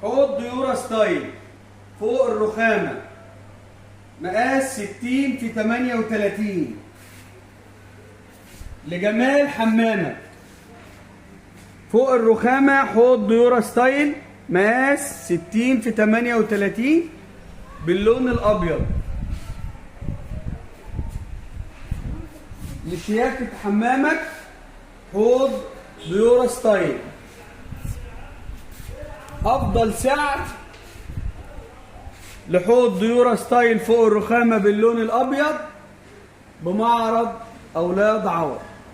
حوض ديورا ستايل فوق الرخامة، مقاس 60 في 38 لجمال حمامة. فوق الرخامة حوض ديورا ستايل مقاس 60 في 38 باللون الأبيض لشياكة حمامك. حوض ديورا ستايل أفضل سعر لحوض ديورا ستايل فوق الرخامة باللون الأبيض بمعرض أولاد عوض.